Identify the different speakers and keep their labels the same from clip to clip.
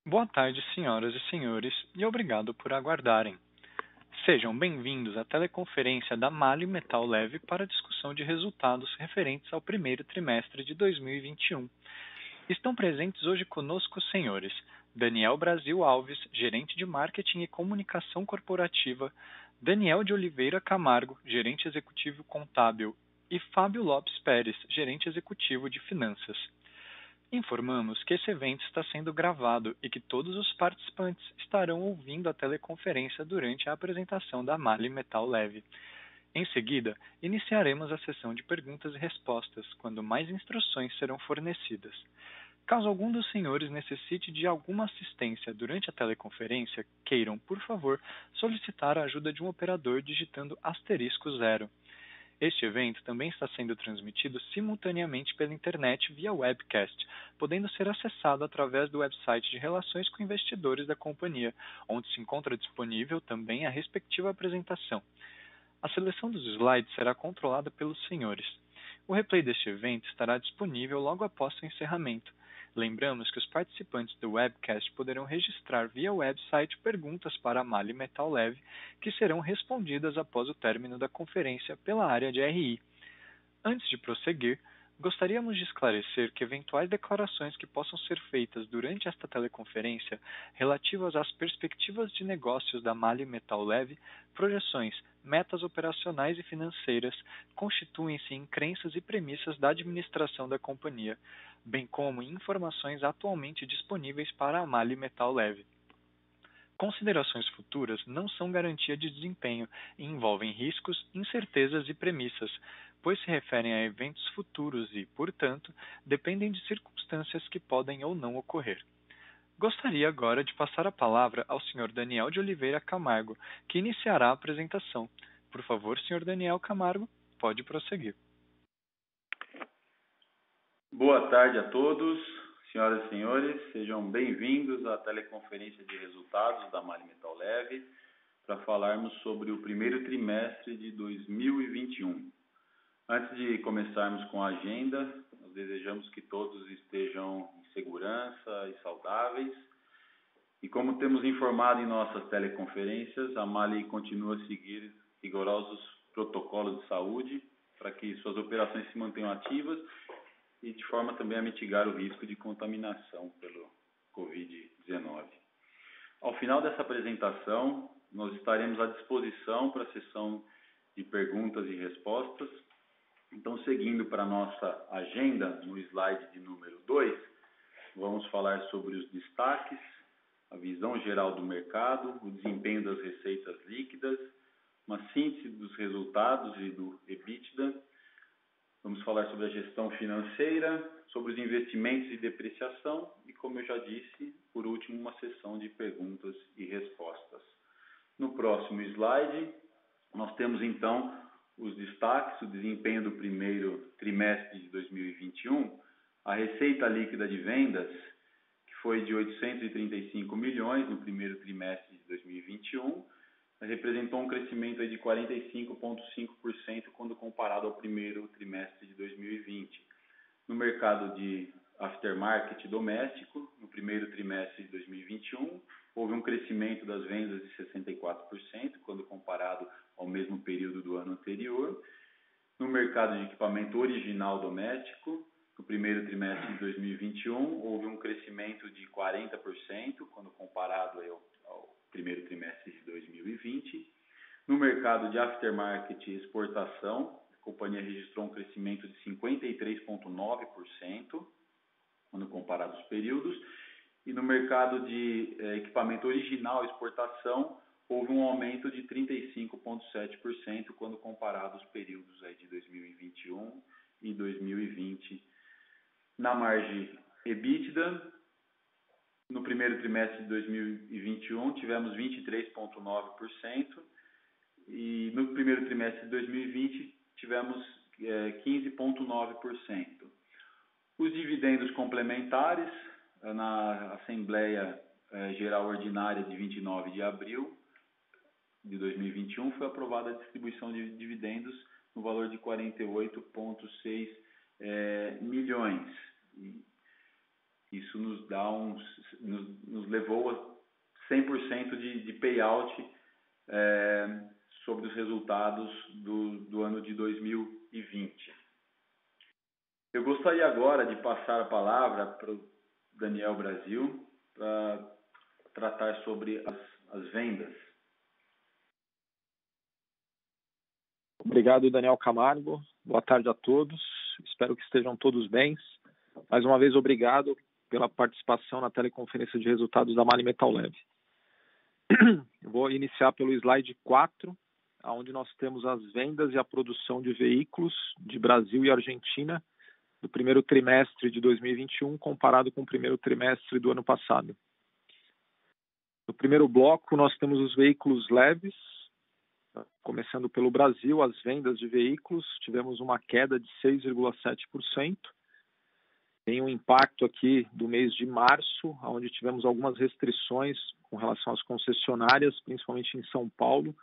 Speaker 1: Boa tarde, senhoras e senhores, e obrigado por aguardarem. Sejam bem-vindos à teleconferência da MAHLE Metal Leve para a discussão de resultados referentes ao primeiro trimestre de 2021. Estão presentes hoje conosco os senhores Daniel Brasil Alves, gerente de marketing e comunicação corporativa, Daniel de Oliveira Camargo, gerente executivo contábil, e Fábio Lopes Pérez, gerente executivo de finanças. Informamos que esse evento está sendo gravado e que todos os participantes estarão ouvindo a teleconferência durante a apresentação da MAHLE Metal Leve. Em seguida, iniciaremos a sessão de perguntas e respostas, quando mais instruções serão fornecidas. Caso algum dos senhores necessite de alguma assistência durante a teleconferência, queiram, por favor, solicitar a ajuda de um operador digitando *0. Este evento também está sendo transmitido simultaneamente pela internet via webcast, podendo ser acessado através do website de Relações com Investidores da companhia, onde se encontra disponível também a respectiva apresentação. A seleção dos slides será controlada pelos senhores. O replay deste evento estará disponível logo após seu encerramento. Lembramos que os participantes do webcast poderão registrar via website perguntas para a MAHLE Metal Leve, que serão respondidas após o término da conferência pela área de RI. Antes de prosseguir, gostaríamos de esclarecer que eventuais declarações que possam ser feitas durante esta teleconferência relativas às perspectivas de negócios da MAHLE Metal Leve, projeções, metas operacionais e financeiras, constituem-se em crenças e premissas da administração da companhia, bem como em informações atualmente disponíveis para a MAHLE Metal Leve. Considerações futuras não são garantia de desempenho e envolvem riscos, incertezas e premissas, pois se referem a eventos futuros e, portanto, dependem de circunstâncias que podem ou não ocorrer. Gostaria agora de passar a palavra ao Sr. Daniel de Oliveira Camargo, que iniciará a apresentação. Por favor, Sr. Daniel Camargo, pode prosseguir.
Speaker 2: Boa tarde a todos, senhoras e senhores, sejam bem-vindos à teleconferência de resultados da MAHLE Metal Leve para falarmos sobre o primeiro trimestre de 2021. Antes de começarmos com a agenda, nós desejamos que todos estejam em segurança e saudáveis. E como temos informado em nossas teleconferências, a MAHLE continua a seguir rigorosos protocolos de saúde para que suas operações se mantenham ativas e de forma também a mitigar o risco de contaminação pelo Covid-19. Ao final dessa apresentação, nós estaremos à disposição para a sessão de perguntas e respostas. Então, seguindo para a nossa agenda, no slide de número 2, vamos falar sobre os destaques, a visão geral do mercado, o desempenho das receitas líquidas, uma síntese dos resultados e do EBITDA. Vamos falar sobre a gestão financeira, sobre os investimentos e depreciação e, como eu já disse, por último, uma sessão de perguntas e respostas. No próximo slide, nós temos então os destaques, o desempenho do primeiro trimestre de 2021, a receita líquida de vendas, que foi de 835 milhões no primeiro trimestre de 2021, representou um crescimento de 45,5% quando comparado ao primeiro trimestre de 2020. No mercado de aftermarket doméstico, no primeiro trimestre de 2021, houve um crescimento das vendas de 64% quando comparado ao mesmo período do ano anterior. No mercado de equipamento original doméstico, no primeiro trimestre de 2021, houve um crescimento de 40% quando comparado ao primeiro trimestre de 2020. No mercado de aftermarket e exportação, a companhia registrou um crescimento de 53,9% quando comparado aos períodos. E no mercado de equipamento original e exportação, houve um aumento de 35,7% quando comparado aos períodos de 2021 e 2020. Na margem EBITDA, no primeiro trimestre de 2021, tivemos 23,9% e no primeiro trimestre de 2020 tivemos 15,9%. Os dividendos complementares, na Assembleia Geral Ordinária de 29 de abril de 2021, foi aprovada a distribuição de dividendos no valor de 48,6 milhões. Isso nos levou a 100% de payout sobre os resultados do ano de 2020. Eu gostaria agora de passar a palavra para o Daniel Brasil para tratar sobre as vendas.
Speaker 3: Obrigado, Daniel Camargo. Boa tarde a todos. Espero que estejam todos bem. Mais uma vez, obrigado pela participação na teleconferência de resultados da MAHLE Metal Leve. Eu vou iniciar pelo slide 4, onde nós temos as vendas e a produção de veículos de Brasil e Argentina do primeiro trimestre de 2021 comparado com o primeiro trimestre do ano passado. No primeiro bloco, nós temos os veículos leves. Começando pelo Brasil, as vendas de veículos, tivemos uma queda de 6,7%. Tem um impacto aqui do mês de março, onde tivemos algumas restrições com relação às concessionárias, principalmente em São Paulo,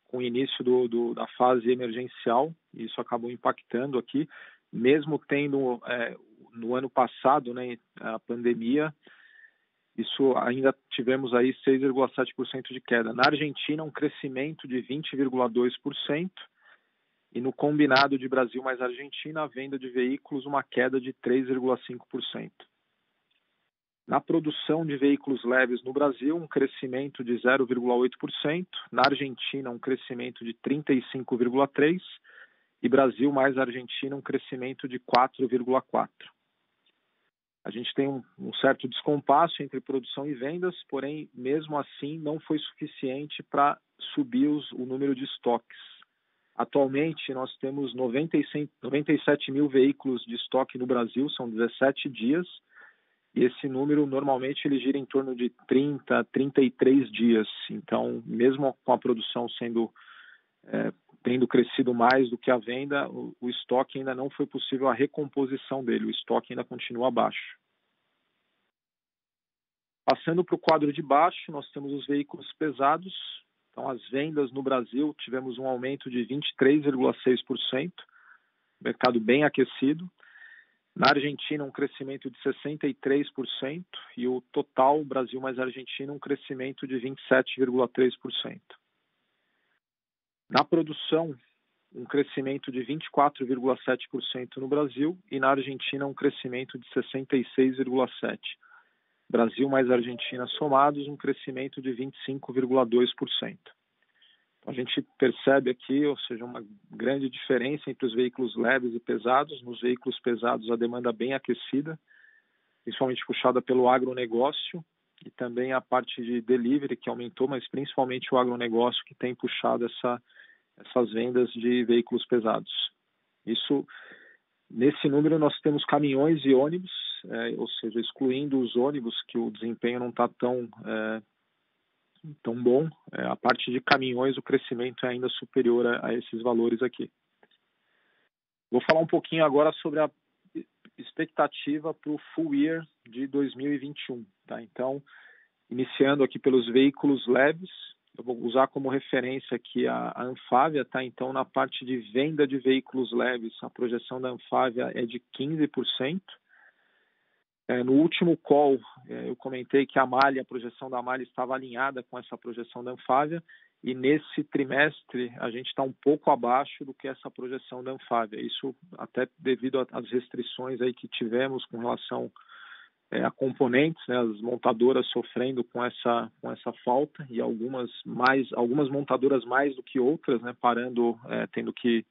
Speaker 3: com o início da fase emergencial, e isso acabou impactando aqui, mesmo tendo no ano passado, né, a pandemia, isso ainda tivemos aí 6,7% de queda. Na Argentina, um crescimento de 20,2%, e no combinado de Brasil mais Argentina, a venda de veículos, uma queda de 3,5%. Na produção de veículos leves no Brasil, um crescimento de 0,8%, na Argentina, um crescimento de 35,3%, e Brasil mais Argentina, um crescimento de 4,4%. A gente tem um certo descompasso entre produção e vendas, porém, mesmo assim, não foi suficiente para subir o número de estoques. Atualmente, nós temos 97 mil veículos de estoque no Brasil, são 17 dias, e esse número, normalmente, ele gira em torno de 30, 33 dias. Então, mesmo com a produção tendo crescido mais do que a venda, o estoque ainda não foi possível a recomposição dele, o estoque ainda continua baixo. Passando para o quadro de baixo, nós temos os veículos pesados. Então, as vendas no Brasil, tivemos um aumento de 23,6%, mercado bem aquecido. Na Argentina, um crescimento de 63%, e o total, Brasil mais Argentina, um crescimento de 27,3%. Na produção, um crescimento de 24,7% no Brasil, e na Argentina, um crescimento de 66,7%. Brasil mais Argentina somados, um crescimento de 25,2%. Então, a gente percebe aqui, ou seja, uma grande diferença entre os veículos leves e pesados. Nos veículos pesados, a demanda bem aquecida, principalmente puxada pelo agronegócio, e também a parte de delivery, que aumentou, mas principalmente o agronegócio, que tem puxado essas vendas de veículos pesados. Nesse número, nós temos caminhões e ônibus, ou seja, excluindo os ônibus, que o desempenho não está tão bom. A parte de caminhões, o crescimento é ainda superior a esses valores aqui. Vou falar um pouquinho agora sobre a expectativa para o full year de 2021. Tá? Então, iniciando aqui pelos veículos leves, eu vou usar como referência aqui a Anfavea, tá? Então, na parte de venda de veículos leves, a projeção da Anfavea é de 15%. No último call, eu comentei que a projeção da MAHLE estava alinhada com essa projeção da Anfavea, e nesse trimestre a gente está um pouco abaixo do que essa projeção da Anfavea. Isso até devido às restrições aí que tivemos com relação a componentes, né, as montadoras sofrendo com essa falta, e algumas montadoras mais do que outras, né, parando, tendo que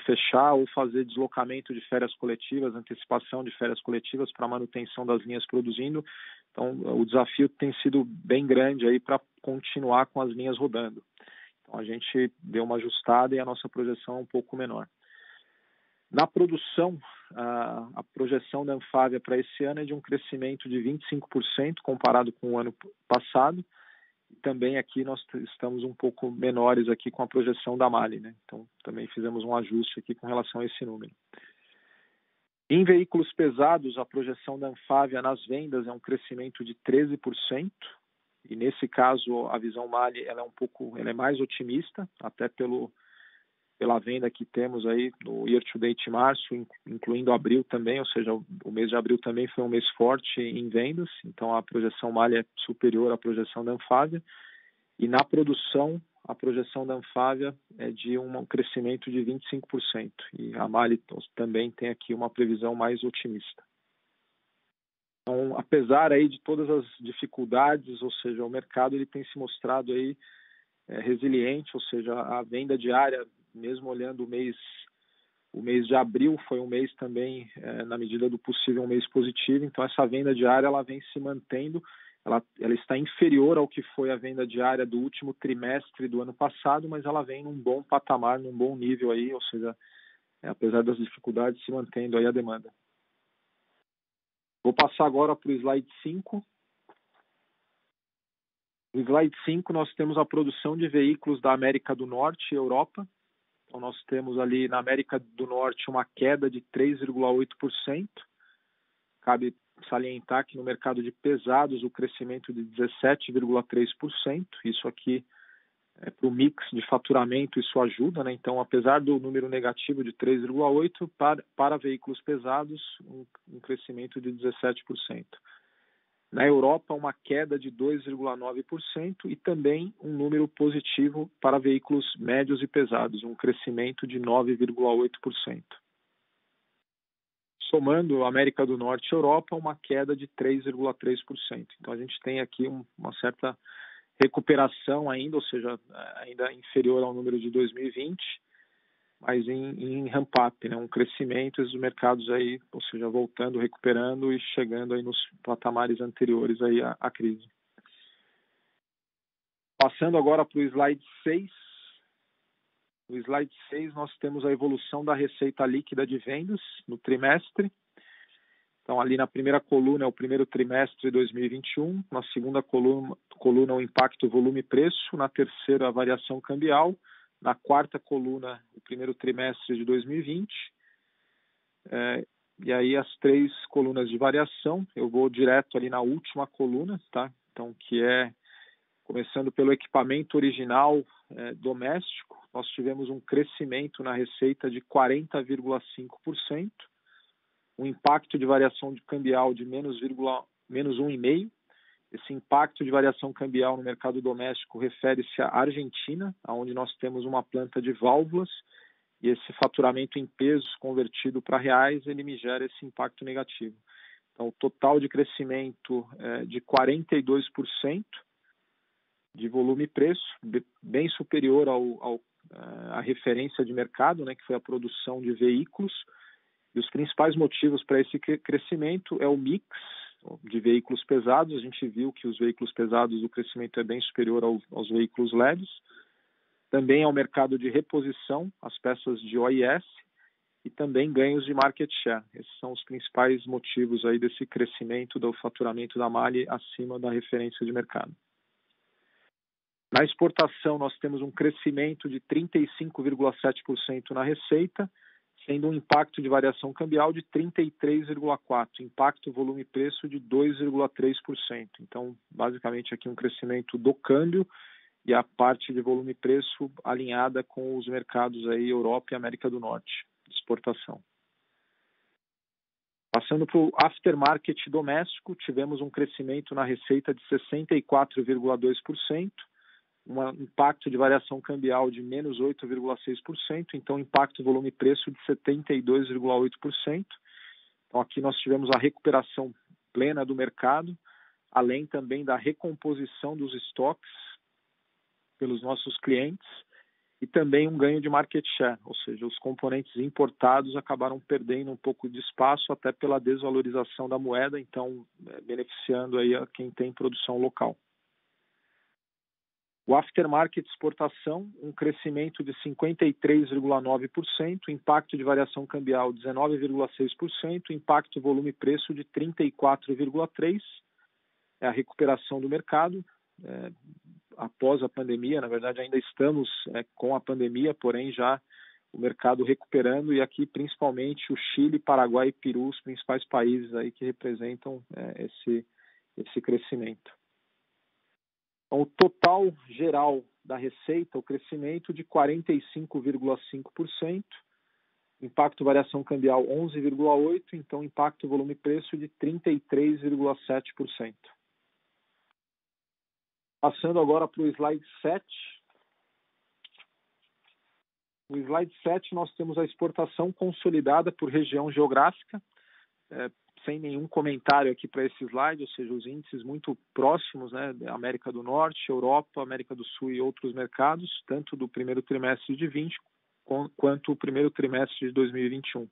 Speaker 3: fechar ou fazer deslocamento de férias coletivas, antecipação de férias coletivas para manutenção das linhas produzindo. Então, o desafio tem sido bem grande aí para continuar com as linhas rodando. Então, a gente deu uma ajustada e a nossa projeção é um pouco menor. Na produção, a projeção da Anfavea para esse ano é de um crescimento de 25% comparado com o ano passado. E também aqui nós estamos um pouco menores aqui com a projeção da MAHLE, né? Então, também fizemos um ajuste aqui com relação a esse número. Em veículos pesados, a projeção da Anfavea nas vendas é um crescimento de 13%. E nesse caso, a visão MAHLE ela é mais otimista, até pelo pela venda que temos aí no year to date março, incluindo abril também, ou seja, o mês de abril também foi um mês forte em vendas, então a projeção MAHLE é superior à projeção da Anfávia, e na produção a projeção da Anfávia é de um crescimento de 25%, e a MAHLE também tem aqui uma previsão mais otimista. Então, apesar aí de todas as dificuldades, ou seja, o mercado ele tem se mostrado aí resiliente, ou seja, a venda diária, mesmo olhando o mês de abril, foi um mês também, na medida do possível, um mês positivo. Então, essa venda diária ela vem se mantendo, ela está inferior ao que foi a venda diária do último trimestre do ano passado, mas ela vem num bom patamar, num bom nível aí, ou seja, apesar das dificuldades, se mantendo aí a demanda. Vou passar agora para o slide 5. No slide 5, nós temos a produção de veículos da América do Norte e Europa. Então, nós temos ali na América do Norte uma queda de 3,8%. Cabe salientar que no mercado de pesados o crescimento de 17,3%. Isso aqui, para o mix de faturamento, isso ajuda, né? Então, apesar do número negativo de 3,8%, para veículos pesados, um crescimento de 17%. Na Europa, uma queda de 2,9% e também um número positivo para veículos médios e pesados, um crescimento de 9,8%. Somando América do Norte e Europa, uma queda de 3,3%. Então, a gente tem aqui uma certa recuperação ainda, ou seja, ainda inferior ao número de 2020, mas em ramp-up, né? Um crescimento dos mercados aí, ou seja, voltando, recuperando e chegando aí nos patamares anteriores aí à crise. Passando agora para o slide 6. No slide 6 nós temos a evolução da receita líquida de vendas no trimestre. Então ali na primeira coluna é o primeiro trimestre de 2021, na segunda coluna o impacto volume e preço, na terceira a variação cambial, na quarta coluna, o primeiro trimestre de 2020. E aí as 3 colunas de variação, eu vou direto ali na última coluna, tá? Então, que é, começando pelo equipamento original doméstico, nós tivemos um crescimento na receita de 40,5%, um impacto de variação de cambial de menos 1,5%. Esse impacto de variação cambial no mercado doméstico refere-se à Argentina, onde nós temos uma planta de válvulas, e esse faturamento em pesos convertido para reais, ele me gera esse impacto negativo. Então, o total de crescimento de 42% de volume e preço, bem superior à referência de mercado, né, que foi a produção de veículos. E os principais motivos para esse crescimento é o mix de veículos pesados. A gente viu que os veículos pesados, o crescimento é bem superior aos veículos leves. Também ao mercado de reposição, as peças de OIS, e também ganhos de market share. Esses são os principais motivos aí desse crescimento do faturamento da MAHLE acima da referência de mercado. Na exportação, nós temos um crescimento de 35,7% na receita, sendo um impacto de variação cambial de 33,4%, impacto volume e preço de 2,3%. Então, basicamente aqui um crescimento do câmbio e a parte de volume e preço alinhada com os mercados aí Europa e América do Norte, de exportação. Passando para o aftermarket doméstico, tivemos um crescimento na receita de 64,2%, um impacto de variação cambial de menos 8,6%, então impacto volume e preço de 72,8%. Então aqui nós tivemos a recuperação plena do mercado, além também da recomposição dos estoques pelos nossos clientes e também um ganho de market share, ou seja, os componentes importados acabaram perdendo um pouco de espaço até pela desvalorização da moeda, então beneficiando aí a quem tem produção local. O aftermarket exportação, um crescimento de 53,9%, impacto de variação cambial 19,6%, impacto volume e preço de 34,3%, é a recuperação do mercado após a pandemia. Na verdade ainda estamos com a pandemia, porém já o mercado recuperando, e aqui principalmente o Chile, Paraguai e Peru, os principais países aí que representam esse crescimento. Então, o total geral da receita, o crescimento de 45,5%, impacto variação cambial 11,8%, então impacto volume-preço de 33,7%. Passando agora para o slide 7. No slide 7 nós temos a exportação consolidada por região geográfica, sem nenhum comentário aqui para esse slide, ou seja, os índices muito próximos, né, da América do Norte, Europa, América do Sul e outros mercados, tanto do primeiro trimestre de 20 quanto o primeiro trimestre de 2021.